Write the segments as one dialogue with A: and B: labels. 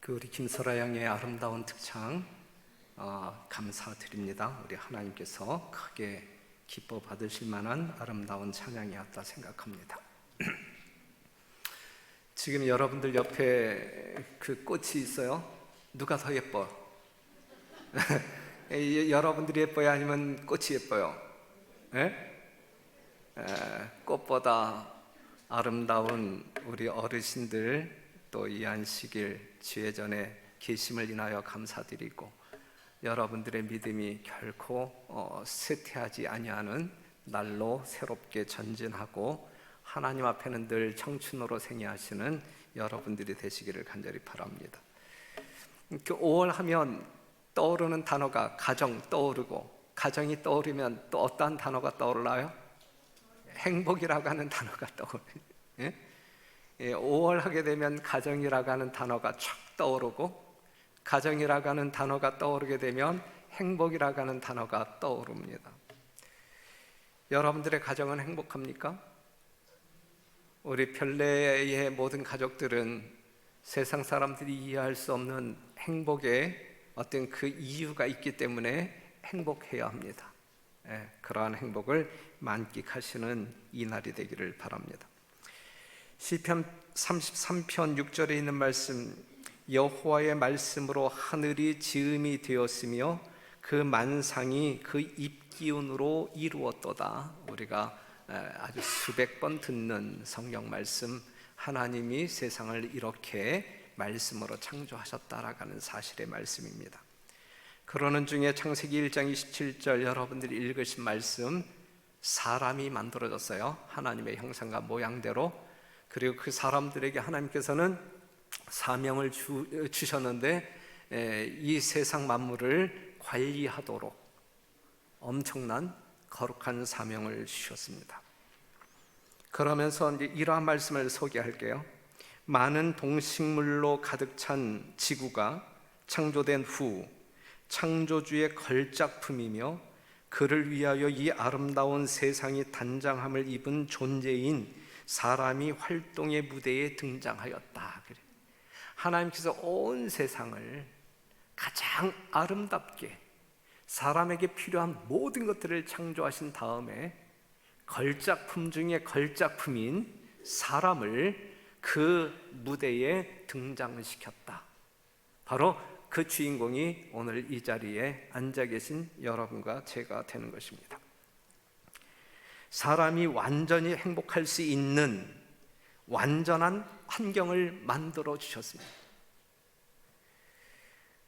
A: 우리 김설아 양의 아름다운 특창 감사드립니다. 우리 하나님께서 크게 기뻐 받으실 만한 아름다운 찬양이었다 생각합니다. 지금 여러분들 옆에 그 꽃이 있어요. 누가 더 예뻐? 여러분들이 예뻐요? 아니면 꽃이 예뻐요? 꽃보다 아름다운 우리 어르신들, 또 이 안식일 지회전에 계심을 인하여 감사드리고, 여러분들의 믿음이 결코 쇠퇴하지 아니하는 날로 새롭게 전진하고 하나님 앞에는 늘 청춘으로 생애하시는 여러분들이 되시기를 간절히 바랍니다. 5월 하면 떠오르는 단어가 가정 떠오르고, 가정이 떠오르면 또 어떠한 단어가 떠올라요? 행복이라고 하는 단어가 떠오르요. 5월 하게 되면 가정이라고 하는 단어가 촥 떠오르고, 가정이라고 하는 단어가 떠오르게 되면 행복이라고 하는 단어가 떠오릅니다. 여러분들의 가정은 행복합니까? 우리 별내의 모든 가족들은 세상 사람들이 이해할 수 없는 행복의 어떤 그 이유가 있기 때문에 행복해야 합니다. 그러한 행복을 만끽하시는 이 날이 되기를 바랍니다. 시편 33편 6절에 있는 말씀, 여호와의 말씀으로 하늘이 지음이 되었으며 그 만상이 그 입기운으로 이루었도다. 우리가 아주 수백 번 듣는 성경 말씀, 하나님이 세상을 이렇게 말씀으로 창조하셨다라고 하는 사실의 말씀입니다. 그러는 중에 창세기 1장 27절 여러분들이 읽으신 말씀, 사람이 만들어졌어요. 하나님의 형상과 모양대로. 그리고 그 사람들에게 하나님께서는 사명을 주셨는데 이 세상 만물을 관리하도록 엄청난 거룩한 사명을 주셨습니다. 그러면서 이제 이러한 말씀을 소개할게요. 많은 동식물로 가득 찬 지구가 창조된 후 창조주의 걸작품이며 그를 위하여 이 아름다운 세상이 단장함을 입은 존재인 사람이 활동의 무대에 등장하였다. 하나님께서 온 세상을 가장 아름답게 사람에게 필요한 모든 것들을 창조하신 다음에 걸작품 중에 걸작품인 사람을 그 무대에 등장시켰다. 바로 그 주인공이 오늘 이 자리에 앉아 계신 여러분과 제가 되는 것입니다. 사람이 완전히 행복할 수 있는 완전한 환경을 만들어 주셨습니다.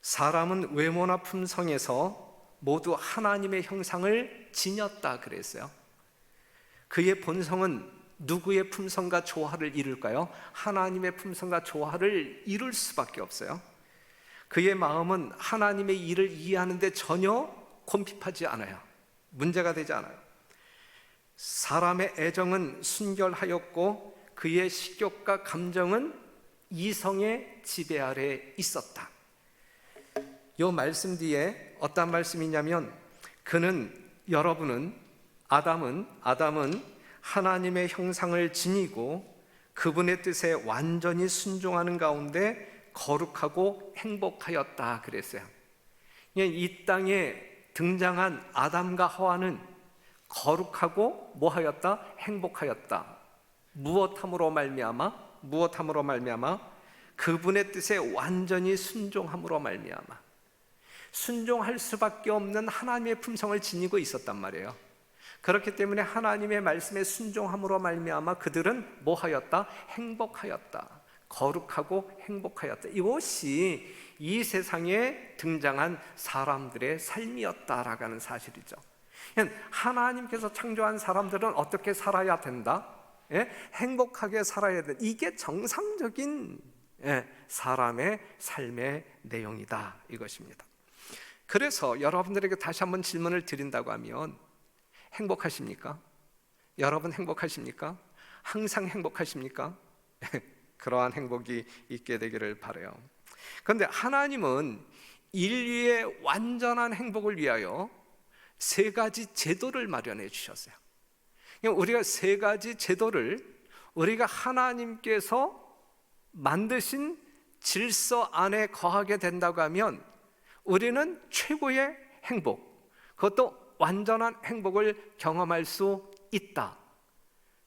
A: 사람은 외모나 품성에서 모두 하나님의 형상을 지녔다 그랬어요. 그의 본성은 누구의 품성과 조화를 이룰까요? 하나님의 품성과 조화를 이룰 수밖에 없어요. 그의 마음은 하나님의 일을 이해하는데 전혀 곤핍하지 않아요. 문제가 되지 않아요. 사람의 애정은 순결하였고 그의 식욕과 감정은 이성의 지배 아래 있었다. 이 말씀 뒤에 어떤 말씀이냐면, 아담은 하나님의 형상을 지니고 그분의 뜻에 완전히 순종하는 가운데 거룩하고 행복하였다 그랬어요. 이 땅에 등장한 아담과 하와는 거룩하고 뭐하였다? 행복하였다. 무엇함으로 말미암아? 그분의 뜻에 완전히 순종함으로 말미암아. 순종할 수밖에 없는 하나님의 품성을 지니고 있었단 말이에요. 그렇기 때문에 하나님의 말씀에 순종함으로 말미암아 그들은 뭐하였다? 행복하였다. 거룩하고 행복하였다. 이것이 이 세상에 등장한 사람들의 삶이었다라고 하는 사실이죠. 하나님께서 창조한 사람들은 어떻게 살아야 된다? 행복하게 살아야 된다. 이게 정상적인 사람의 삶의 내용이다 이것입니다. 그래서 여러분들에게 다시 한번 질문을 드린다고 하면, 행복하십니까? 여러분 행복하십니까? 항상 행복하십니까? 그러한 행복이 있게 되기를 바라요. 그런데 하나님은 인류의 완전한 행복을 위하여 세 가지 제도를 마련해 주셨어요. 우리가 세 가지 제도를 우리가 하나님께서 만드신 질서 안에 거하게 된다고 하면 우리는 최고의 행복, 그것도 완전한 행복을 경험할 수 있다.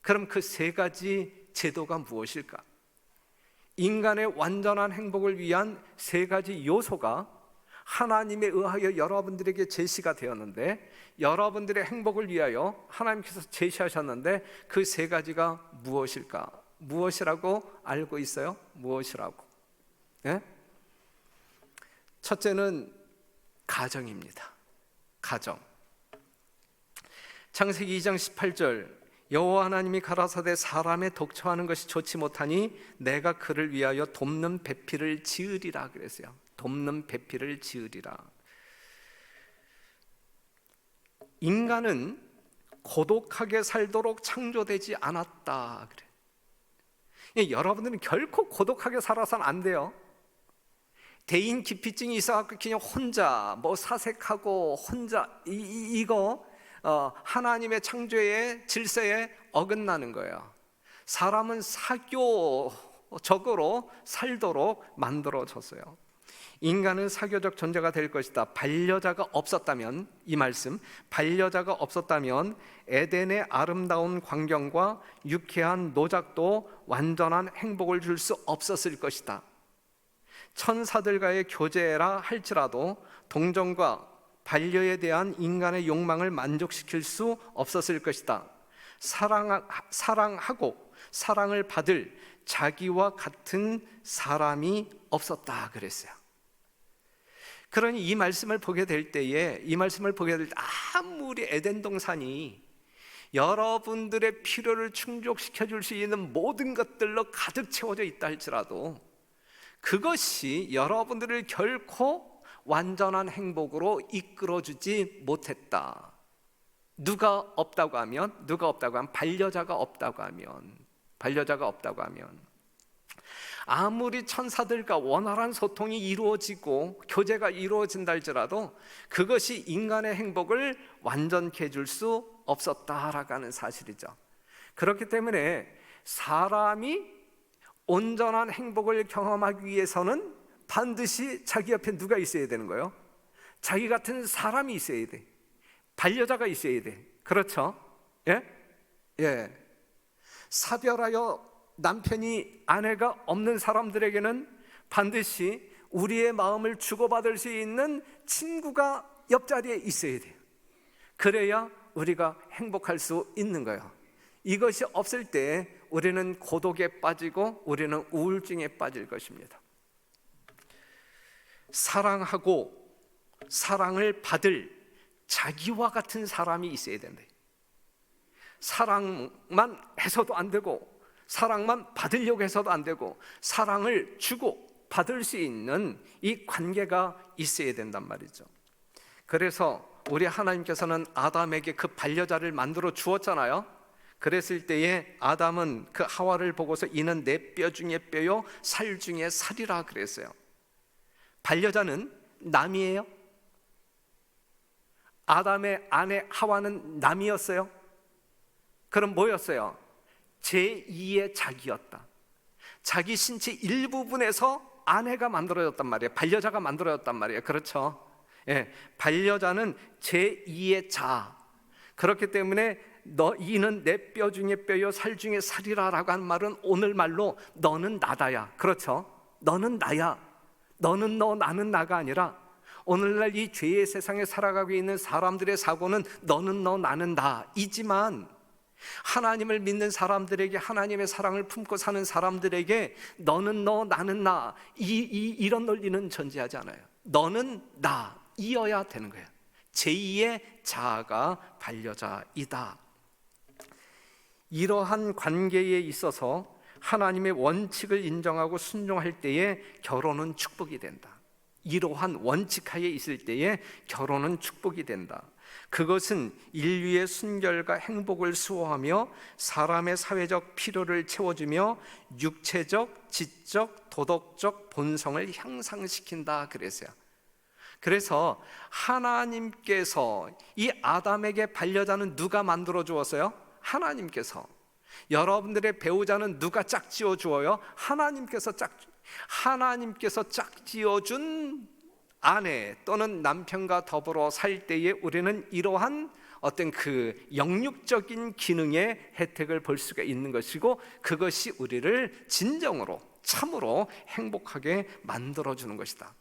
A: 그럼 그 세 가지 제도가 무엇일까? 인간의 완전한 행복을 위한 세 가지 요소가 하나님에 의하여 여러분들에게 제시가 되었는데, 여러분들의 행복을 위하여 하나님께서 제시하셨는데 그 세 가지가 무엇일까? 무엇이라고 알고 있어요? 무엇이라고? 예? 첫째는 가정입니다. 가정. 창세기 2장 18절, 여호와 하나님이 가라사대 사람의 독처하는 것이 좋지 못하니 내가 그를 위하여 돕는 배필을 지으리라 그랬어요. 돕는 배필을 지으리라. 인간은 고독하게 살도록 창조되지 않았다 그래. 여러분들은 결코 고독하게 살아서는 안 돼요. 대인 기피증이 있어갖고 그냥 혼자 사색하고 혼자 이거 하나님의 창조의 질서에 어긋나는 거예요. 사람은 사교적으로 살도록 만들어졌어요. 인간은 사교적 존재가 될 것이다. 반려자가 없었다면, 이 말씀, 반려자가 없었다면 에덴의 아름다운 광경과 유쾌한 노작도 완전한 행복을 줄 수 없었을 것이다. 천사들과의 교제라 할지라도 동정과 반려에 대한 인간의 욕망을 만족시킬 수 없었을 것이다. 사랑하고 사랑을 받을 자기와 같은 사람이 없었다 그랬어요. 그러니 이 말씀을 보게 될 때에 아무리 에덴 동산이 여러분들의 필요를 충족시켜 줄 수 있는 모든 것들로 가득 채워져 있다 할지라도 그것이 여러분들을 결코 완전한 행복으로 이끌어주지 못했다. 누가 없다고 하면 반려자가 없다고 하면 아무리 천사들과 원활한 소통이 이루어지고 교제가 이루어진다 할지라도 그것이 인간의 행복을 완전케 해줄 수 없었다라고 하는 사실이죠. 그렇기 때문에 사람이 온전한 행복을 경험하기 위해서는 반드시 자기 옆에 누가 있어야 되는 거예요? 자기 같은 사람이 있어야 돼. 반려자가 있어야 돼. 그렇죠? 예. 사별하여 남편이 아내가 없는 사람들에게는 반드시 우리의 마음을 주고받을 수 있는 친구가 옆자리에 있어야 돼요. 그래야 우리가 행복할 수 있는 거예요. 이것이 없을 때 우리는 고독에 빠지고 우리는 우울증에 빠질 것입니다. 사랑하고 사랑을 받을 자기와 같은 사람이 있어야 된다. 사랑만 해서도 안 되고 사랑만 받으려고 해서도 안 되고 사랑을 주고 받을 수 있는 이 관계가 있어야 된단 말이죠. 그래서 우리 하나님께서는 아담에게 그 반려자를 만들어 주었잖아요. 그랬을 때에 아담은 그 하와를 보고서 이는 내 뼈 중에 뼈요 살 중에 살이라 그랬어요. 반려자는 남이에요? 아담의 아내 하와는 남이었어요? 그럼 뭐였어요? 제2의 자기였다. 자기 신체 일부분에서 아내가 만들어졌단 말이에요. 반려자가 만들어졌단 말이에요. 그렇죠? 예, 반려자는 제2의 자. 그렇기 때문에 이는 내 뼈 중에 뼈요 살 중에 살이라라고 하는 말은 오늘 말로 너는 나다야. 그렇죠? 너는 나야. 너는 너 나는 나가 아니라 오늘날 이 죄의 세상에 살아가고 있는 사람들의 사고는 너는 너 나는 나이지만 하나님을 믿는 사람들에게 하나님의 사랑을 품고 사는 사람들에게 너는 너 나는 나 이런 논리는 존재하지 않아요. 너는 나이어야 되는 거예요. 제2의 자아가 반려자이다. 이러한 관계에 있어서 하나님의 원칙을 인정하고 순종할 때에 결혼은 축복이 된다. 이러한 원칙 하에 있을 때에 결혼은 축복이 된다. 그것은 인류의 순결과 행복을 수호하며 사람의 사회적 필요를 채워주며 육체적, 지적, 도덕적 본성을 향상시킨다 그랬어요. 그래서 하나님께서 이 아담에게 반려자는 누가 만들어 주었어요? 하나님께서. 여러분들의 배우자는 누가 짝지어 주어요? 하나님께서 하나님께서 짝지어준 아내 또는 남편과 더불어 살 때에 우리는 이러한 어떤 그 영육적인 기능의 혜택을 볼 수가 있는 것이고, 그것이 우리를 진정으로 참으로 행복하게 만들어주는 것이다.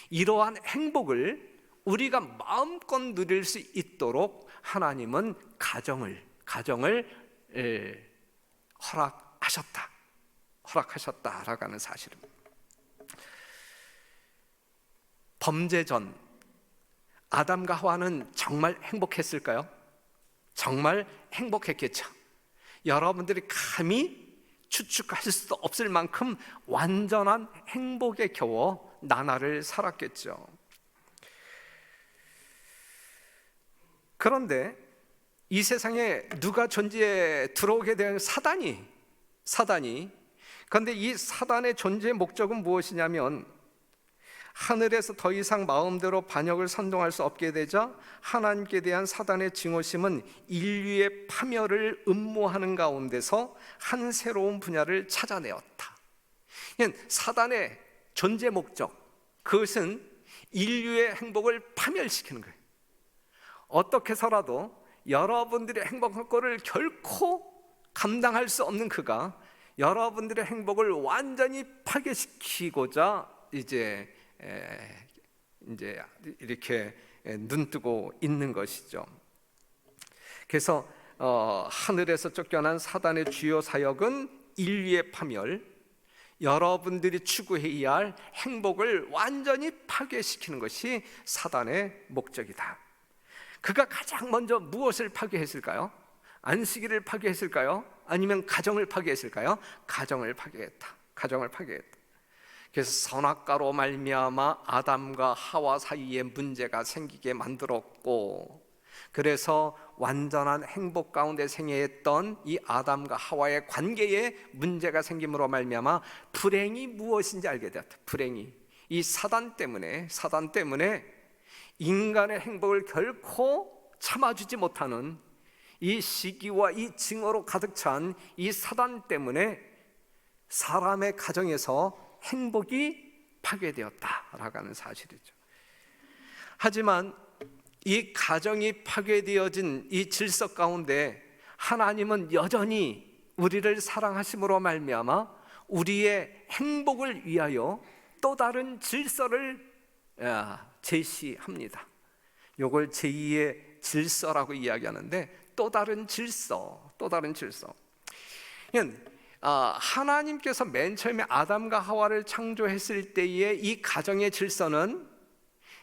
A: 이러한 행복을 우리가 마음껏 누릴 수 있도록 하나님은 가정을 허락하셨다라고 하는 사실입니다. 범죄 전 아담과 하와는 정말 행복했을까요? 정말 행복했겠죠. 여러분들이 감히 추측할 수도 없을 만큼 완전한 행복에 겨워 나날을 살았겠죠. 그런데 이 세상에 누가 존재에 들어오게 된 사단이 그런데 이 사단의 존재의 목적은 무엇이냐면, 하늘에서 더 이상 마음대로 반역을 선동할 수 없게 되자 하나님께 대한 사단의 증오심은 인류의 파멸을 음모하는 가운데서 한 새로운 분야를 찾아내었다. 사단의 존재 목적, 그것은 인류의 행복을 파멸시키는 거예요. 어떻게 해서라도 여러분들의 행복할 거를 결코 감당할 수 없는 그가 여러분들의 행복을 완전히 파괴시키고자 이제 이렇게 눈뜨고 있는 것이죠. 그래서 하늘에서 쫓겨난 사단의 주요 사역은 인류의 파멸, 여러분들이 추구해야 할 행복을 완전히 파괴시키는 것이 사단의 목적이다. 그가 가장 먼저 무엇을 파괴했을까요? 안식일을 파괴했을까요? 아니면 가정을 파괴했을까요? 가정을 파괴했다. 그래서 선악과로 말미암아 아담과 하와 사이에 문제가 생기게 만들었고, 그래서 완전한 행복 가운데 생애했던 이 아담과 하와의 관계에 문제가 생김으로 말미암아 불행이 무엇인지 알게 되었다. 불행이 이 사단 때문에 인간의 행복을 결코 참아주지 못하는 이 시기와 이 증오로 가득 찬 이 사단 때문에 사람의 가정에서 행복이 파괴되었다라고 하는 사실이죠. 하지만 이 가정이 파괴되어진 이 질서 가운데 하나님은 여전히 우리를 사랑하심으로 말미암아 우리의 행복을 위하여 또 다른 질서를 제시합니다. 이걸 제2의 질서라고 이야기하는데, 또 다른 질서. 하나님께서 맨 처음에 아담과 하와를 창조했을 때의 이 가정의 질서는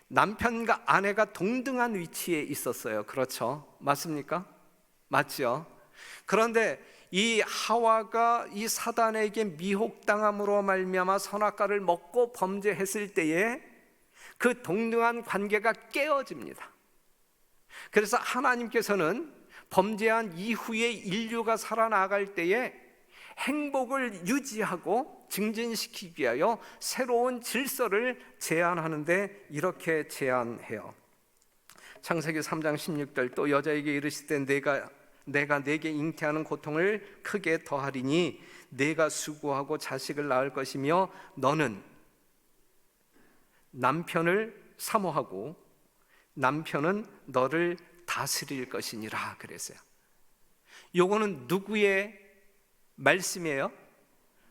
A: 남편과 아내가 동등한 위치에 있었어요. 그렇죠? 맞습니까? 맞죠? 그런데 이 하와가 이 사단에게 미혹당함으로 말미암아 선악과를 먹고 범죄했을 때에 그 동등한 관계가 깨어집니다. 그래서 하나님께서는 범죄한 이후에 인류가 살아나갈 때에 행복을 유지하고 증진시키기 위하여 새로운 질서를 제안하는데 이렇게 제안해요. 창세기 3장 16절, 또 여자에게 이르시되 내가 내게 잉태하는 고통을 크게 더하리니 내가 수고하고 자식을 낳을 것이며 너는 남편을 사모하고 남편은 너를 다스릴 것이니라 그랬어요. 요거는 누구의 말씀이에요?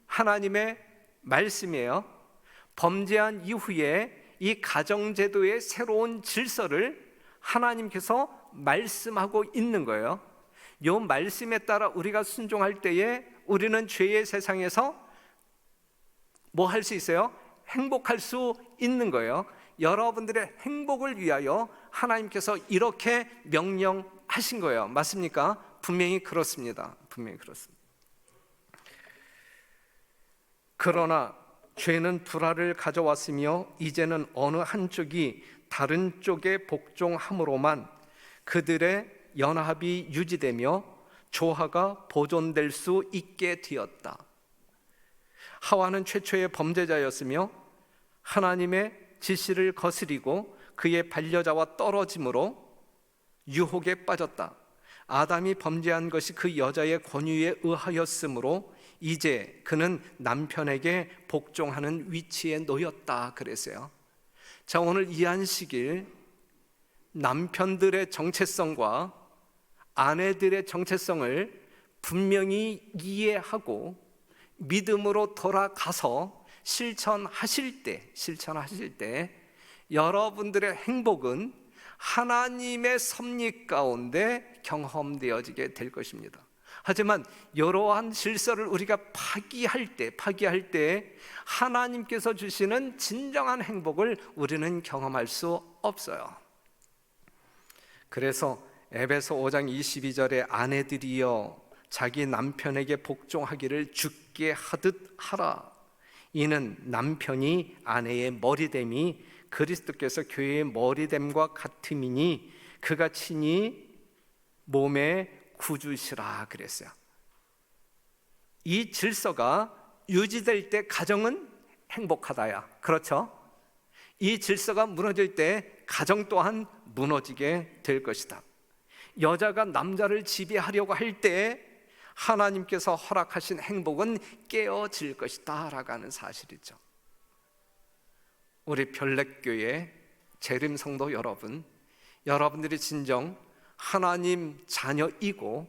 A: 하나님의 말씀이에요. 범죄한 이후에 이 가정제도의 새로운 질서를 하나님께서 말씀하고 있는 거예요. 요 말씀에 따라 우리가 순종할 때에 우리는 죄의 세상에서 뭐 할 수 있어요? 행복할 수 있는 거예요. 여러분들의 행복을 위하여 하나님께서 이렇게 명령하신 거예요. 맞습니까? 분명히 그렇습니다. 그러나 죄는 불화를 가져왔으며 이제는 어느 한쪽이 다른 쪽에 복종함으로만 그들의 연합이 유지되며 조화가 보존될 수 있게 되었다. 하와는 최초의 범죄자였으며 하나님의 지시를 거스리고 그의 반려자와 떨어짐으로 유혹에 빠졌다. 아담이 범죄한 것이 그 여자의 권유에 의하였으므로 이제 그는 남편에게 복종하는 위치에 놓였다 그랬어요. 자, 오늘 이 안식일 남편들의 정체성과 아내들의 정체성을 분명히 이해하고 믿음으로 돌아가서 실천하실 때 여러분들의 행복은 하나님의 섭리 가운데 경험되어지게 될 것입니다. 하지만 이러한 질서를 우리가 파기할 때 하나님께서 주시는 진정한 행복을 우리는 경험할 수 없어요. 그래서 에베소 5장 22절에 아내들이여 자기 남편에게 복종하기를 주께 하듯 하라. 이는 남편이 아내의 머리됨이 그리스도께서 교회의 머리됨과 같음이니 그가 친히 몸의 구주시라 그랬어요. 이 질서가 유지될 때 가정은 행복하다야. 그렇죠? 이 질서가 무너질 때 가정 또한 무너지게 될 것이다. 여자가 남자를 지배하려고 할 때 하나님께서 허락하신 행복은 깨어질 것이다 라고 하는 사실이죠. 우리 별내교회 재림성도 여러분, 여러분들이 진정 하나님 자녀이고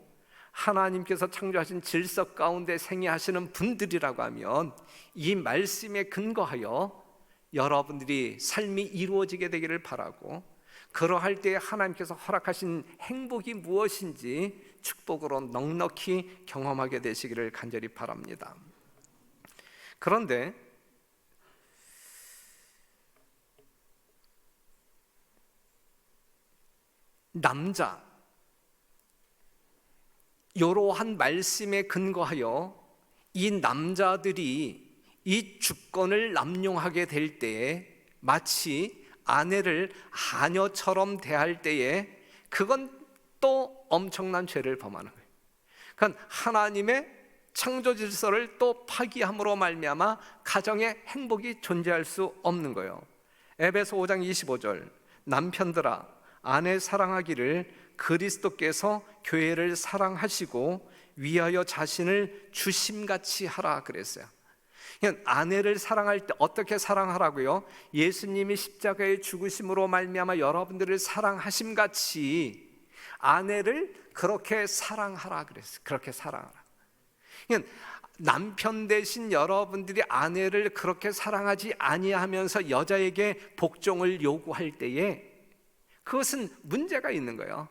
A: 하나님께서 창조하신 질서 가운데 생애하시는 분들이라고 하면 이 말씀에 근거하여 여러분들이 삶이 이루어지게 되기를 바라고, 그러할 때 하나님께서 허락하신 행복이 무엇인지 축복으로 넉넉히 경험하게 되시기를 간절히 바랍니다. 그런데 남자, 이러한 말씀에 근거하여 이 남자들이 이 주권을 남용하게 될 때에 마치 아내를 하녀처럼 대할 때에 그건 또 엄청난 죄를 범하는 거예요. 그러니까 하나님의 창조 질서를 또 파기함으로 말미암아 가정의 행복이 존재할 수 없는 거예요. 에베소 5장 25절 남편들아 아내 사랑하기를 그리스도께서 교회를 사랑하시고 위하여 자신을 주심같이 하라 그랬어요. 아내를 사랑할 때 어떻게 사랑하라고요? 예수님이 십자가의 죽으심으로 말미암아 여러분들을 사랑하심같이 아내를 그렇게 사랑하라 그랬어요. 그렇게 사랑하라. 남편 대신 여러분들이 아내를 그렇게 사랑하지 아니하면서 여자에게 복종을 요구할 때에 그것은 문제가 있는 거예요.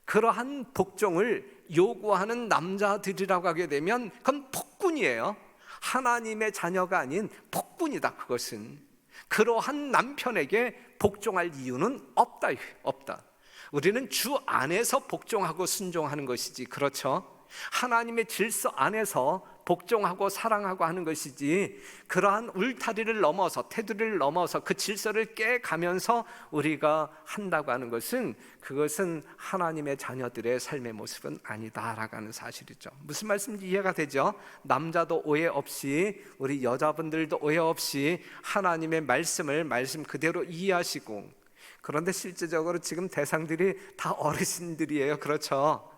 A: 그러한 복종을 요구하는 남자들이라고 하게 되면 그건 폭군이에요. 하나님의 자녀가 아닌 폭군이다. 그것은 그러한 남편에게 복종할 이유는 없다. 우리는 주 안에서 복종하고 순종하는 것이지, 그렇죠? 하나님의 질서 안에서 복종하고 사랑하고 하는 것이지, 그러한 울타리를 넘어서 테두리를 넘어서 그 질서를 깨가면서 우리가 한다고 하는 것은 그것은 하나님의 자녀들의 삶의 모습은 아니다라고 하는 사실이죠. 무슨 말씀인지 이해가 되죠? 남자도 오해 없이 우리 여자분들도 오해 없이 하나님의 말씀 그대로 이해하시고, 그런데 실제적으로 지금 대상들이 다 어르신들이에요. 그렇죠?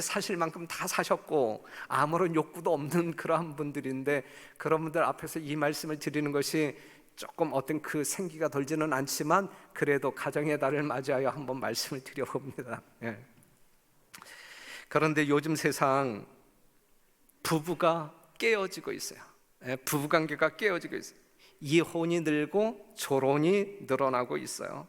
A: 사실만큼 다 사셨고 아무런 욕구도 없는 그러한 분들인데, 그런 분들 앞에서 이 말씀을 드리는 것이 조금 어떤 그 생기가 돌지는 않지만 그래도 가정의 달을 맞이하여 한번 말씀을 드려봅니다. 그런데 요즘 세상 부부가 깨어지고 있어요. 부부관계가 깨어지고 있어요. 이혼이 늘고 조론이 늘어나고 있어요.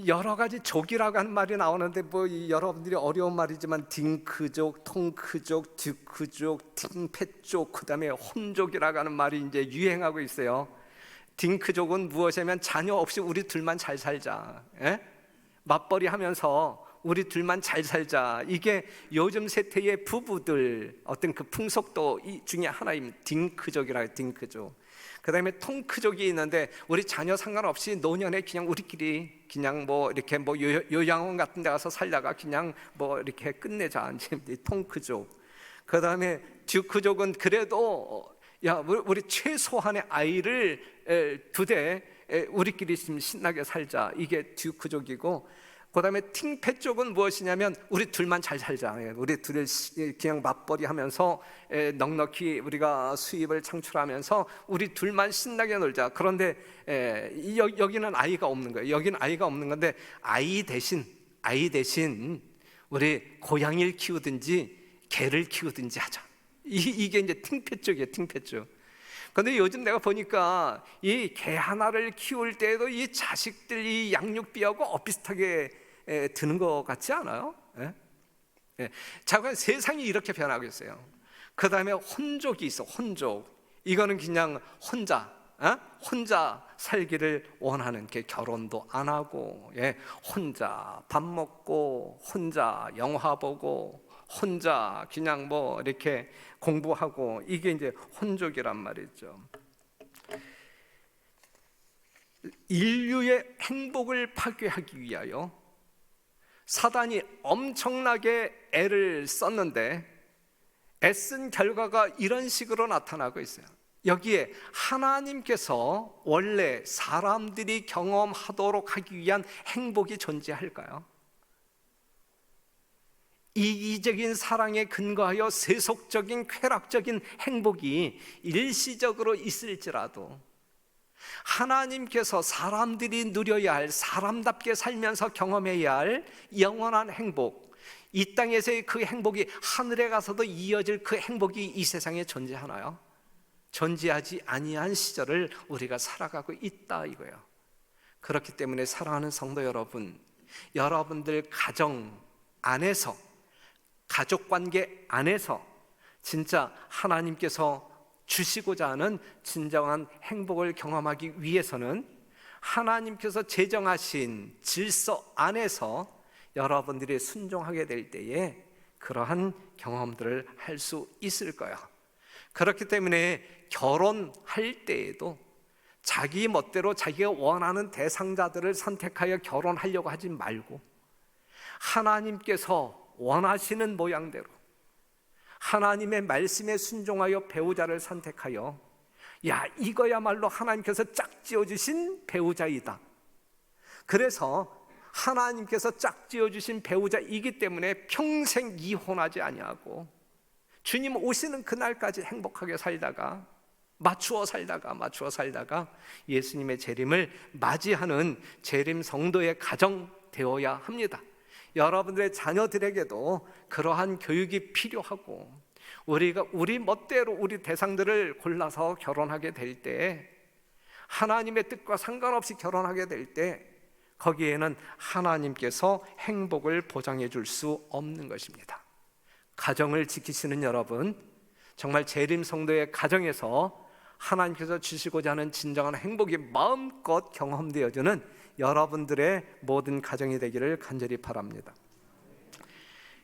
A: 여러 가지 족이라고 하는 말이 나오는데 여러분들이 어려운 말이지만 딩크족, 통크족, 듀크족, 팅패족, 그 다음에 혼족이라고 하는 말이 이제 유행하고 있어요. 딩크족은 무엇이냐면 자녀 없이 우리 둘만 잘 살자, 맞벌이 하면서 우리 둘만 잘 살자, 이게 요즘 세태의 부부들 어떤 그 풍속도 중에 하나입니다. 딩크족이라고 해요. 딩크족. 그 다음에 통크족이 있는데 우리 자녀 상관없이 노년에 그냥 우리끼리 그냥 이렇게 요양원 같은 데 가서 살다가 그냥 이렇게 끝내자, 이제 통크족. 그 다음에 듀크족은 그래도 우리 최소한의 아이를 2대 우리끼리 좀 신나게 살자, 이게 듀크족이고, 그다음에 팅패 쪽은 무엇이냐면 우리 둘만 잘 살자. 우리 둘이 그냥 맞벌이 하면서 넉넉히 우리가 수입을 창출하면서 우리 둘만 신나게 놀자. 그런데 여기는 아이가 없는 거예요. 여기는 아이가 없는 건데 아이 대신 우리 고양이를 키우든지 개를 키우든지 하자. 이게 이제 팅패 쪽이에요. 팅패 쪽. 근데 요즘 내가 보니까 이 개 하나를 키울 때에도 이 자식들 이 양육비하고 비슷하게 드는 것 같지 않아요? 자, 그럼 세상이 이렇게 변하고 있어요. 그 다음에 혼족이 있어. 혼족. 이거는 그냥 혼자 살기를 원하는 게 결혼도 안 하고, 혼자 밥 먹고, 혼자 영화 보고, 혼자 그냥 뭐 이렇게 공부하고, 이게 이제 혼족이란 말이죠. 인류의 행복을 파괴하기 위하여 사단이 엄청나게 애를 썼는데 애쓴 결과가 이런 식으로 나타나고 있어요. 여기에 하나님께서 원래 사람들이 경험하도록 하기 위한 행복이 존재할까요? 이기적인 사랑에 근거하여 세속적인 쾌락적인 행복이 일시적으로 있을지라도 하나님께서 사람들이 누려야 할, 사람답게 살면서 경험해야 할 영원한 행복, 이 땅에서의 그 행복이 하늘에 가서도 이어질 그 행복이 이 세상에 존재하나요? 존재하지 아니한 시절을 우리가 살아가고 있다 이거예요. 그렇기 때문에 사랑하는 성도 여러분, 여러분들 가정 안에서, 가족관계 안에서 진짜 하나님께서 주시고자 하는 진정한 행복을 경험하기 위해서는 하나님께서 제정하신 질서 안에서 여러분들이 순종하게 될 때에 그러한 경험들을 할 수 있을 거예요. 그렇기 때문에 결혼할 때에도 자기 멋대로 자기가 원하는 대상자들을 선택하여 결혼하려고 하지 말고 하나님께서 원하시는 모양대로 하나님의 말씀에 순종하여 배우자를 선택하여, 야, 이거야말로 하나님께서 짝지어주신 배우자이다. 그래서 하나님께서 짝지어주신 배우자이기 때문에 평생 이혼하지 아니하고 주님 오시는 그날까지 행복하게 살다가 맞추어 살다가 예수님의 재림을 맞이하는 재림 성도의 가정 되어야 합니다. 여러분들의 자녀들에게도 그러한 교육이 필요하고, 우리가 우리 멋대로 우리 대상들을 골라서 결혼하게 될 때, 하나님의 뜻과 상관없이 결혼하게 될 때 거기에는 하나님께서 행복을 보장해 줄 수 없는 것입니다. 가정을 지키시는 여러분, 정말 재림 성도의 가정에서 하나님께서 주시고자 하는 진정한 행복이 마음껏 경험되어지는 여러분들의 모든 가정이 되기를 간절히 바랍니다.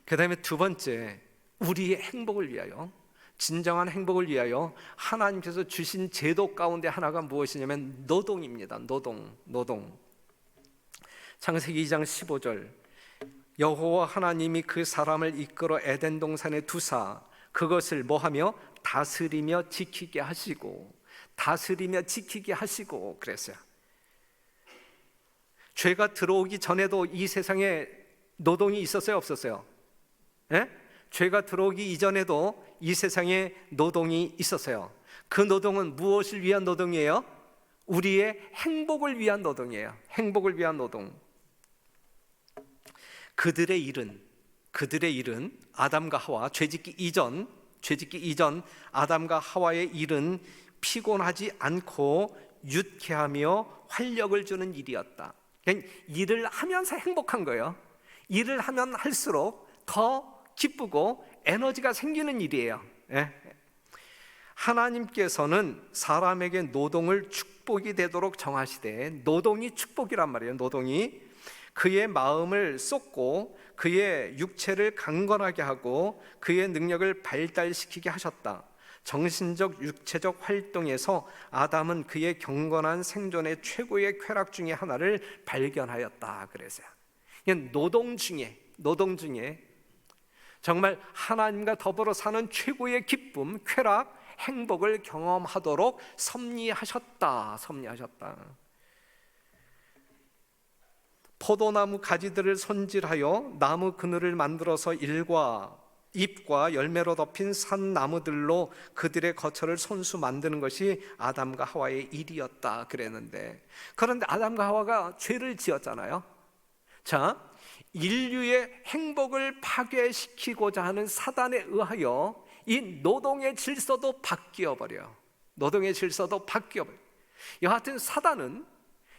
A: 그 다음에 두 번째, 우리의 행복을 위하여, 진정한 행복을 위하여 하나님께서 주신 제도 가운데 하나가 무엇이냐면 노동입니다. 노동. 창세기 2장 15절, 여호와 하나님이 그 사람을 이끌어 에덴 동산에 두사 그것을 뭐하며 다스리며 지키게 하시고 그랬어요. 죄가 들어오기 전에도 이 세상에 노동이 있었어요, 없었어요? 죄가 들어오기 이전에도 이 세상에 노동이 있었어요. 그 노동은 무엇을 위한 노동이에요? 우리의 행복을 위한 노동이에요. 행복을 위한 노동. 그들의 일은 아담과 하와, 죄짓기 이전 아담과 하와의 일은 피곤하지 않고 유쾌하며 활력을 주는 일이었다. 그냥 일을 하면서 행복한 거예요. 일을 하면 할수록 더 기쁘고 에너지가 생기는 일이에요. 하나님께서는 사람에게 노동을 축복이 되도록 정하시되, 노동이 축복이란 말이에요. 노동이 그의 마음을 쏟고 그의 육체를 강건하게 하고 그의 능력을 발달시키게 하셨다. 정신적 육체적 활동에서 아담은 그의 경건한 생존의 최고의 쾌락 중에 하나를 발견하였다 그래서요. 노동 중에 정말 하나님과 더불어 사는 최고의 기쁨, 쾌락, 행복을 경험하도록 섭리하셨다. 포도나무 가지들을 손질하여 나무 그늘을 만들어서 잎과 열매로 덮인 산 나무들로 그들의 거처를 손수 만드는 것이 아담과 하와의 일이었다 그랬는데, 그런데 아담과 하와가 죄를 지었잖아요. 자, 인류의 행복을 파괴시키고자 하는 사단에 의하여 이 노동의 질서도 바뀌어 버려요. 노동의 질서도 바뀌어 버려요. 여하튼 사단은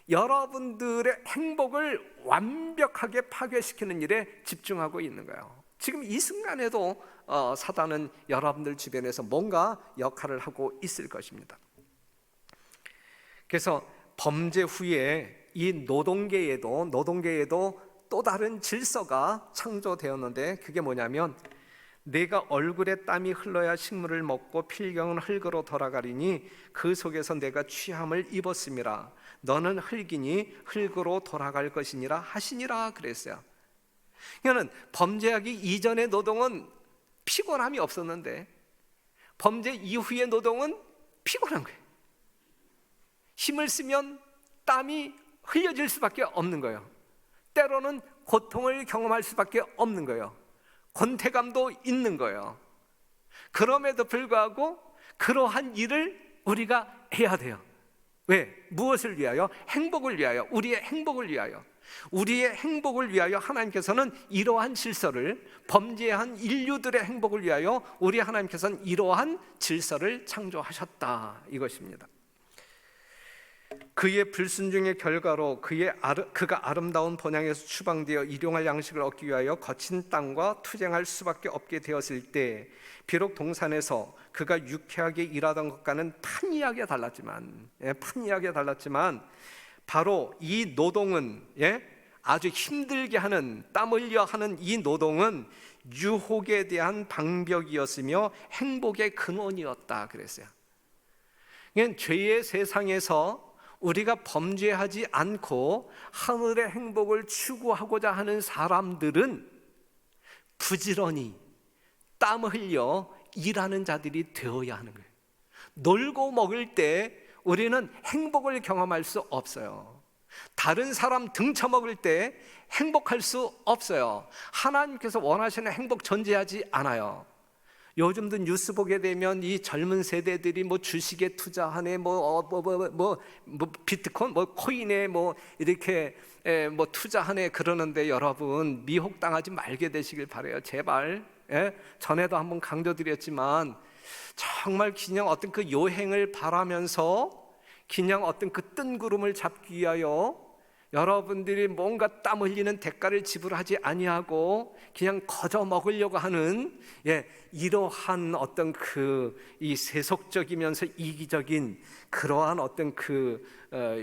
A: 여러분들의 행복을 완벽하게 파괴시키는 일에 집중하고 있는 거예요. 지금 이 순간에도 사단은 여러분들 주변에서 뭔가 역할을 하고 있을 것입니다. 그래서 범죄 후에 이 노동계에도 또 다른 질서가 창조되었는데, 그게 뭐냐면 내가 얼굴에 땀이 흘러야 식물을 먹고 필경은 흙으로 돌아가리니 그 속에서 내가 취함을 입었음이라. 너는 흙이니 흙으로 돌아갈 것이니라 하시니라 그랬어요. 그러니까 범죄하기 이전의 노동은 피곤함이 없었는데 범죄 이후의 노동은 피곤한 거예요. 힘을 쓰면 땀이 흘려질 수밖에 없는 거예요. 때로는 고통을 경험할 수밖에 없는 거예요. 권태감도 있는 거예요. 그럼에도 불구하고 그러한 일을 우리가 해야 돼요. 왜? 무엇을 위하여? 행복을 위하여. 우리의 행복을 위하여. 우리의 행복을 위하여 하나님께서는 이러한 질서를, 범죄한 인류들의 행복을 위하여 우리 하나님께서는 이러한 질서를 창조하셨다 이것입니다. 그의 불순종의 결과로 그가 아름다운 본향에서 추방되어 일용할 양식을 얻기 위하여 거친 땅과 투쟁할 수밖에 없게 되었을 때, 비록 동산에서 그가 유쾌하게 일하던 것과는 판이하게 달랐지만 바로 이 노동은, 아주 힘들게 하는, 땀 흘려 하는 이 노동은 유혹에 대한 방벽이었으며 행복의 근원이었다 그랬어요. 그러니까 죄의 세상에서 우리가 범죄하지 않고 하늘의 행복을 추구하고자 하는 사람들은 부지런히 땀 흘려 일하는 자들이 되어야 하는 거예요. 놀고 먹을 때 우리는 행복을 경험할 수 없어요. 다른 사람 등쳐먹을 때 행복할 수 없어요. 하나님께서 원하시는 행복 존재하지 않아요. 요즘도 뉴스 보게 되면 이 젊은 세대들이 뭐 주식에 투자하네, 비트코인, 코인에 이렇게 투자하네 그러는데, 여러분 미혹당하지 말게 되시길 바라요. 제발. 전에도 한번 강조드렸지만 정말 그냥 어떤 그 요행을 바라면서 그냥 어떤 그 뜬구름을 잡기 위하여 여러분들이 뭔가 땀 흘리는 대가를 지불하지 아니하고 그냥 거저 먹으려고 하는 이러한 어떤 이 세속적이면서 이기적인 그러한 어떤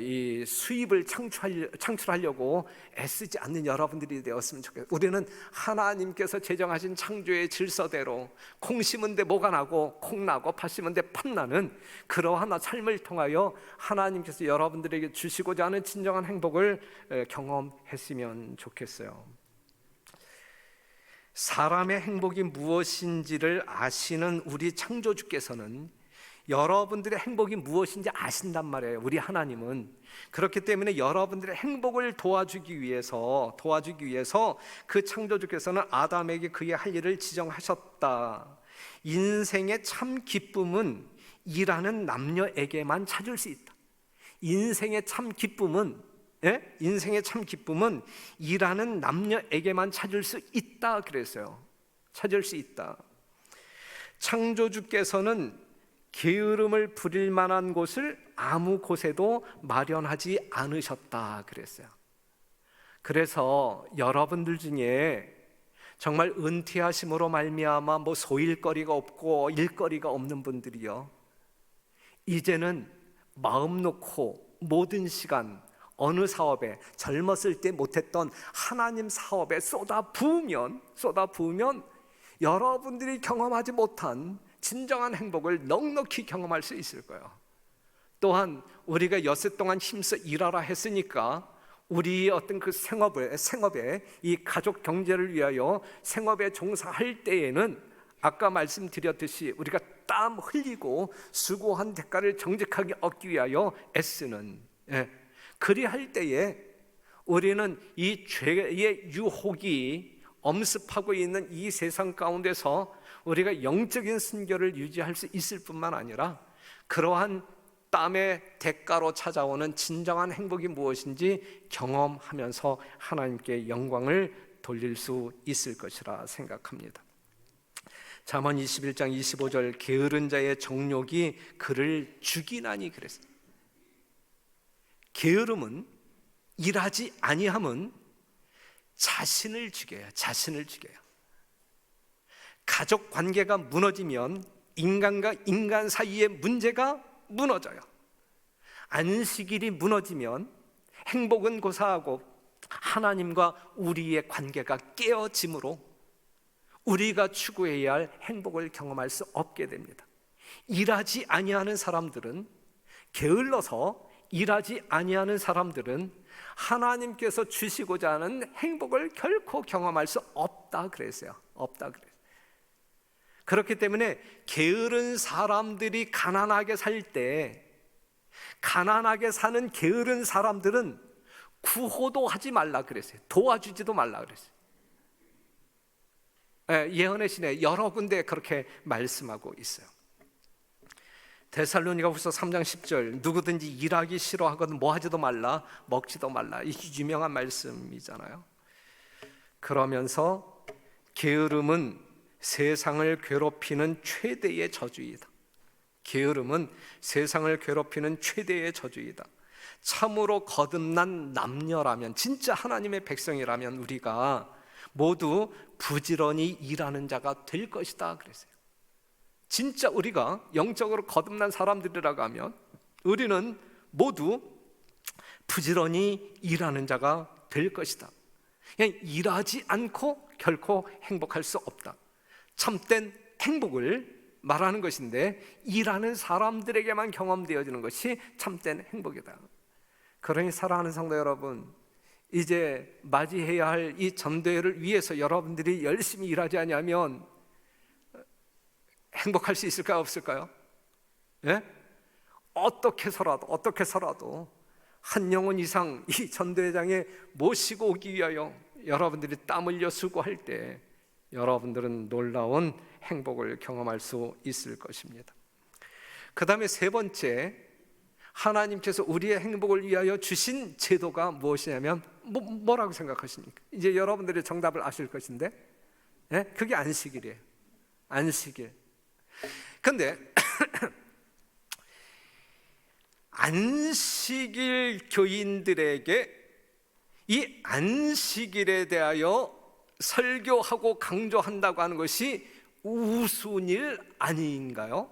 A: 이 수입을 창출하려고 애쓰지 않는 여러분들이 되었으면 좋겠어요. 우리는 하나님께서 제정하신 창조의 질서대로 콩 심은 데 뭐가 나고 콩 나고 팥 심은 데 팥 나는 그러한 삶을 통하여 하나님께서 여러분들에게 주시고자 하는 진정한 행복을 경험했으면 좋겠어요. 사람의 행복이 무엇인지를 아시는 우리 창조주께서는 여러분들의 행복이 무엇인지 아신단 말이에요. 우리 하나님은. 그렇기 때문에 여러분들의 행복을 도와주기 위해서 그 창조주께서는 아담에게 그의 할 일을 지정하셨다. 인생의 참 기쁨은 일하는 남녀에게만 찾을 수 있다. 인생의 참 기쁨은 일하는 남녀에게만 찾을 수 있다 그랬어요. 찾을 수 있다. 창조주께서는 게으름을 부릴 만한 곳을 아무 곳에도 마련하지 않으셨다 그랬어요. 그래서 여러분들 중에 정말 은퇴하심으로 말미암아 소일거리가 없고 일거리가 없는 분들이요, 이제는 마음 놓고 모든 시간 어느 사업에, 젊었을 때 못했던 하나님 사업에 쏟아부으면 여러분들이 경험하지 못한 진정한 행복을 넉넉히 경험할 수 있을 거예요. 또한 우리가 엿새 동안 힘써 일하라 했으니까 우리의 어떤 그 생업에 이 가족 경제를 위하여 생업에 종사할 때에는 아까 말씀드렸듯이 우리가 땀 흘리고 수고한 대가를 정직하게 얻기 위하여 애쓰는, 그리할 때에 우리는 이 죄의 유혹이 엄습하고 있는 이 세상 가운데서 우리가 영적인 순결을 유지할 수 있을 뿐만 아니라 그러한 땀의 대가로 찾아오는 진정한 행복이 무엇인지 경험하면서 하나님께 영광을 돌릴 수 있을 것이라 생각합니다. 잠언 21장 25절 게으른 자의 정욕이 그를 죽이나니 그랬어요. 게으름은, 일하지 아니함은 자신을 죽여요. 자신을 죽여요. 가족 관계가 무너지면 인간과 인간 사이의 문제가 무너져요. 안식일이 무너지면 행복은 고사하고 하나님과 우리의 관계가 깨어짐으로 우리가 추구해야 할 행복을 경험할 수 없게 됩니다. 일하지 아니하는 사람들은, 게을러서 일하지 아니하는 사람들은 하나님께서 주시고자 하는 행복을 결코 경험할 수 없다 그랬어요. 없다 그랬어요. 그렇기 때문에 게으른 사람들이 가난하게 살 때, 가난하게 사는 게으른 사람들은 구호도 하지 말라 그랬어요. 도와주지도 말라 그랬어요. 예언의 신에 여러 군데 그렇게 말씀하고 있어요. 데살로니가후서 3장 10절 누구든지 일하기 싫어하거든 뭐 하지도 말라, 먹지도 말라. 이 유명한 말씀이잖아요. 그러면서 게으름은 세상을 괴롭히는 최대의 저주이다. 게으름은 세상을 괴롭히는 최대의 저주이다. 참으로 거듭난 남녀라면, 진짜 하나님의 백성이라면 우리가 모두 부지런히 일하는 자가 될 것이다 그랬어요. 진짜 우리가 영적으로 거듭난 사람들이라고 하면 우리는 모두 부지런히 일하는 자가 될 것이다. 그냥 일하지 않고 결코 행복할 수 없다. 참된 행복을 말하는 것인데 일하는 사람들에게만 경험되어지는 것이 참된 행복이다. 그러니 사랑하는 성도 여러분, 이제 맞이해야 할 이 전도회를 위해서 여러분들이 열심히 일하지 않으면 행복할 수 있을까요? 없을까요? 예? 어떻게 해서라도 한 영혼 이상 이 전도회장에 모시고 오기 위하여 여러분들이 땀 흘려 수고할 때 여러분들은 놀라운 행복을 경험할 수 있을 것입니다. 그 다음에 세 번째, 하나님께서 우리의 행복을 위하여 주신 제도가 무엇이냐면 뭐라고 생각하십니까? 이제 여러분들이 정답을 아실 것인데, 예? 그게 안식일이에요. 안식일. 근데 안식일 교인들에게 이 안식일에 대하여 설교하고 강조한다고 하는 것이 우스운 일 아닌가요?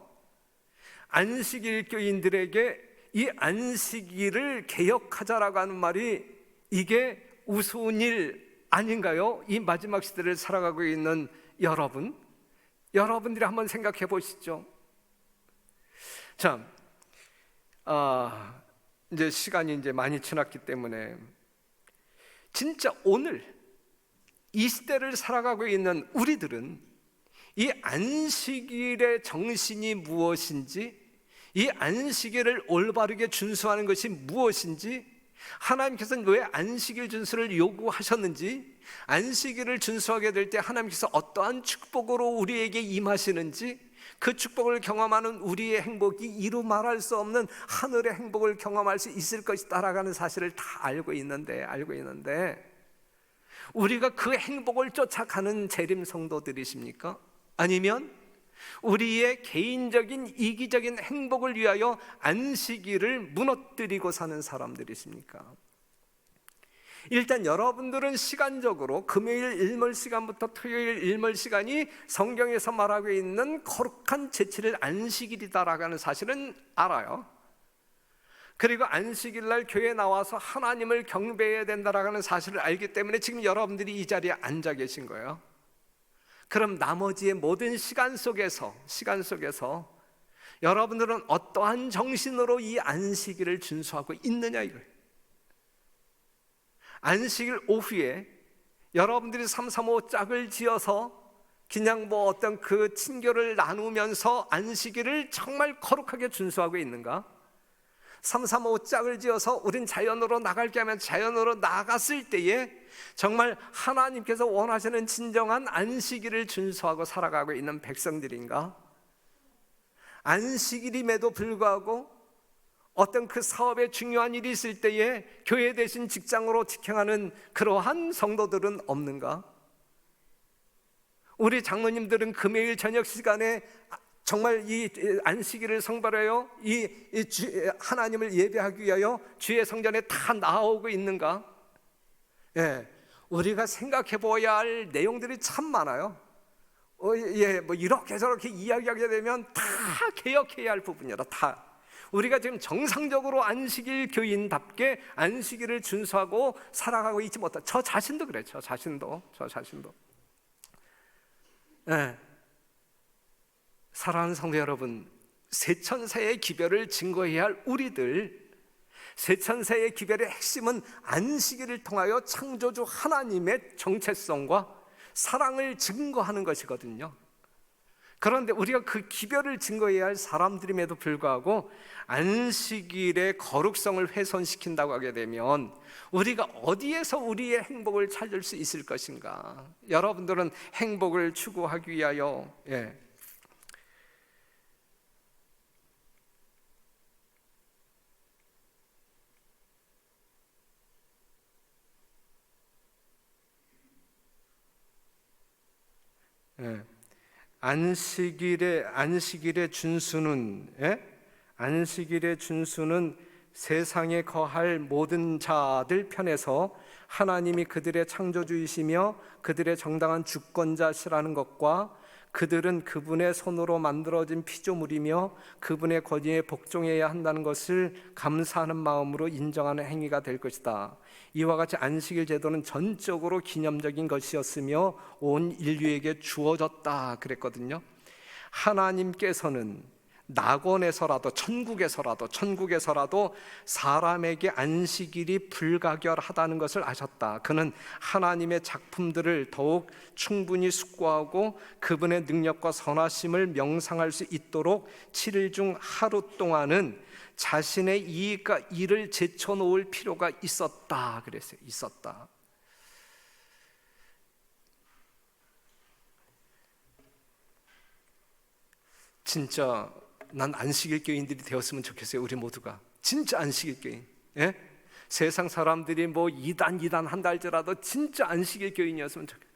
A: 안식일 교인들에게 이 안식일을 개혁하자라고 하는 말이 이게 우스운 일 아닌가요? 이 마지막 시대를 살아가고 있는 여러분들이 한번 생각해 보시죠. 자, 이제 시간이 이제 많이 지났기 때문에 진짜 오늘 이 시대를 살아가고 있는 우리들은 이 안식일의 정신이 무엇인지, 이 안식일을 올바르게 준수하는 것이 무엇인지, 하나님께서는 왜 안식일 준수를 요구하셨는지, 안식일을 준수하게 될 때 하나님께서 어떠한 축복으로 우리에게 임하시는지, 그 축복을 경험하는 우리의 행복이 이루 말할 수 없는 하늘의 행복을 경험할 수 있을 것이다라는 사실을 다 알고 있는데 우리가 그 행복을 쫓아가는 재림 성도들이십니까? 아니면 우리의 개인적인 이기적인 행복을 위하여 안식일을 무너뜨리고 사는 사람들이십니까? 일단 여러분들은 시간적으로 금요일 일몰 시간부터 토요일 일몰 시간이 성경에서 말하고 있는 거룩한 제칠일 안식일이다라고 하는 사실은 알아요. 그리고 안식일 날 교회에 나와서 하나님을 경배해야 된다라고 하는 사실을 알기 때문에 지금 여러분들이 이 자리에 앉아 계신 거예요. 그럼 나머지의 모든 시간 속에서 여러분들은 어떠한 정신으로 이 안식일을 준수하고 있느냐 이거예요. 안식일 오후에 여러분들이 335 짝을 지어서 그냥 어떤 그 친교를 나누면서 안식일을 정말 거룩하게 준수하고 있는가? 삼삼오오 짝을 지어서 우린 자연으로 나갈게 하면 자연으로 나갔을 때에 정말 하나님께서 원하시는 진정한 안식일을 준수하고 살아가고 있는 백성들인가? 안식일임에도 불구하고 어떤 그 사업에 중요한 일이 있을 때에 교회 대신 직장으로 직행하는 그러한 성도들은 없는가? 우리 장로님들은 금요일 저녁 시간에 정말 이 안식일을 성발하여 하나님을 예배하기 위하여 주의 성전에 다 나오고 있는가? 예, 우리가 생각해 보아야 할 내용들이 참 많아요. 뭐 이렇게 저렇게 이야기하게 되면 다 개혁해야 할 부분이다. 다 우리가 지금 정상적으로 안식일 교인답게 안식일을 준수하고 살아가고 있지 못한 저 자신도 그래. 저 자신도. 예. 사랑하는 성도 여러분, 세천세의 기별을 증거해야 할 우리들, 세천세의 기별의 핵심은 안식일을 통하여 창조주 하나님의 정체성과 사랑을 증거하는 것이거든요. 그런데 우리가 그 기별을 증거해야 할 사람들임에도 불구하고 안식일의 거룩성을 훼손시킨다고 하게 되면 우리가 어디에서 우리의 행복을 찾을 수 있을 것인가? 여러분들은 행복을 추구하기 위하여 안식일의 준수는 안식일의 준수는 세상에 거할 모든 자들 편에서 하나님이 그들의 창조주이시며 그들의 정당한 주권자시라는 것과 그들은 그분의 손으로 만들어진 피조물이며 그분의 권위에 복종해야 한다는 것을 감사하는 마음으로 인정하는 행위가 될 것이다. 이와 같이 안식일 제도는 전적으로 기념적인 것이었으며 온 인류에게 주어졌다 그랬거든요. 하나님께서는 낙원에서라도 천국에서라도 사람에게 안식일이 불가결하다는 것을 아셨다. 그는 하나님의 작품들을 더욱 충분히 숙고하고 그분의 능력과 선하심을 명상할 수 있도록 7일 중 하루 동안은 자신의 이익과 일을 제쳐놓을 필요가 있었다 그랬어요. 있었다. 진짜 난 안식일 교인들이 되었으면 좋겠어요. 우리 모두가 진짜 안식일 교인. 세상 사람들이 뭐 이단 한다 할지라도 진짜 안식일 교인이었으면 좋겠어요.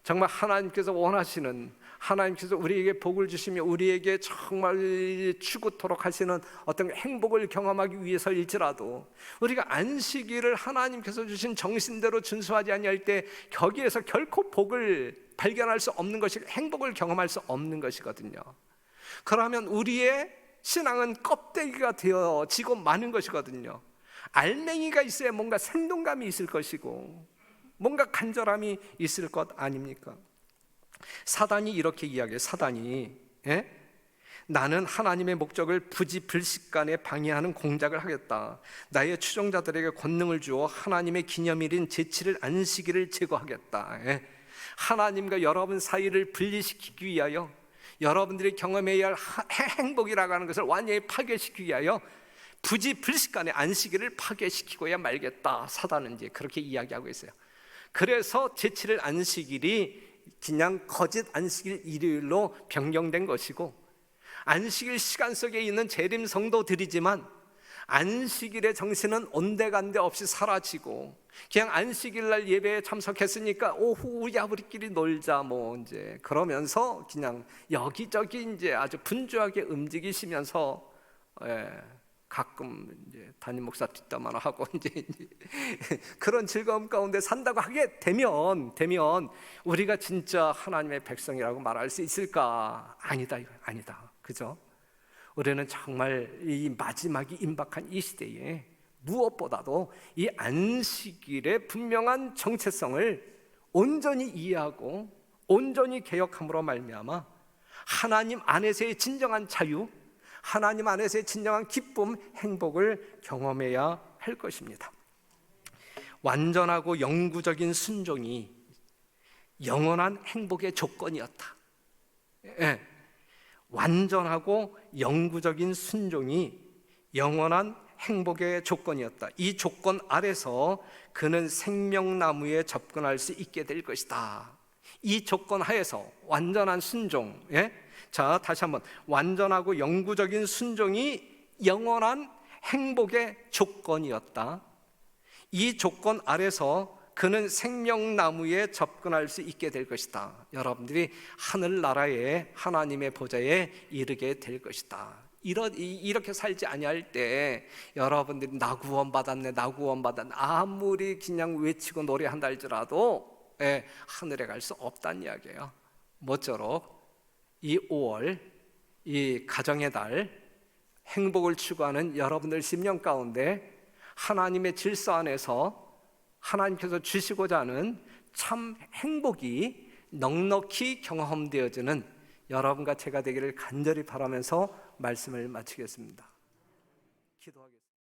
A: 정말 하나님께서 원하시는, 하나님께서 우리에게 복을 주시며 우리에게 정말 추구토록 하시는 어떤 행복을 경험하기 위해서일지라도 우리가 안식일을 하나님께서 주신 정신대로 준수하지 아니할 때 거기에서 결코 복을 발견할 수 없는 것이, 행복을 경험할 수 없는 것이거든요. 그러면 우리의 신앙은 껍데기가 되어지고 마는 것이거든요. 알맹이가 있어야 뭔가 생동감이 있을 것이고 뭔가 간절함이 있을 것 아닙니까? 사단이 이렇게 이야기해요. 사단이 나는 하나님의 목적을 부지불식간에 방해하는 공작을 하겠다. 나의 추종자들에게 권능을 주어 하나님의 기념일인 제7일 안식일을 제거하겠다. 하나님과 여러분 사이를 분리시키기 위하여 여러분들이 경험해야 할 행복이라고 하는 것을 완전히 파괴시키기 위하여 부지불식간에 안식일을 파괴시키고야 말겠다. 사단은 이제 그렇게 이야기하고 있어요. 그래서 제7일 안식일이 그냥 거짓 안식일 일요일로 변경된 것이고, 안식일 시간 속에 있는 재림 성도들이지만 안식일의 정신은 온데간데 없이 사라지고 그냥 안식일 날 예배에 참석했으니까 오후 우리끼리 놀자 뭐 이제 그러면서 그냥 여기저기 이제 아주 분주하게 움직이시면서 가끔 이제 담임 목사 뒷담화나 하고 이제 그런 즐거움 가운데 산다고 하게 되면 우리가 진짜 하나님의 백성이라고 말할 수 있을까? 아니다, 이거 아니다. 그죠? 우리는 정말 이 마지막이 임박한 이 시대에 무엇보다도 이 안식일의 분명한 정체성을 온전히 이해하고 온전히 개혁함으로 말미암아 하나님 안에서의 진정한 자유, 하나님 안에서의 진정한 기쁨, 행복을 경험해야 할 것입니다. 완전하고 영구적인 순종이 영원한 행복의 조건이었다. 완전하고 영구적인 순종이 영원한 행복의 조건이었다. 이 조건 아래서 그는 생명나무에 접근할 수 있게 될 것이다. 이 조건 하에서 완전한 순종, 자, 다시 한번, 완전하고 영구적인 순종이 영원한 행복의 조건이었다. 이 조건 아래서 그는 생명나무에 접근할 수 있게 될 것이다. 여러분들이 하늘나라의 하나님의 보좌에 이르게 될 것이다. 이렇게 살지 아니할 때 여러분들이 나 구원받았네, 나 구원받았네, 아무리 그냥 외치고 노래한다 할지라도 하늘에 갈 수 없다는 이야기예요. 모쪼록 이 5월, 이 가정의 달, 행복을 추구하는 여러분들 심령 가운데 하나님의 질서 안에서 하나님께서 주시고자 하는 참 행복이 넉넉히 경험되어지는 여러분과 제가 되기를 간절히 바라면서 말씀을 마치겠습니다. 기도하겠습니다.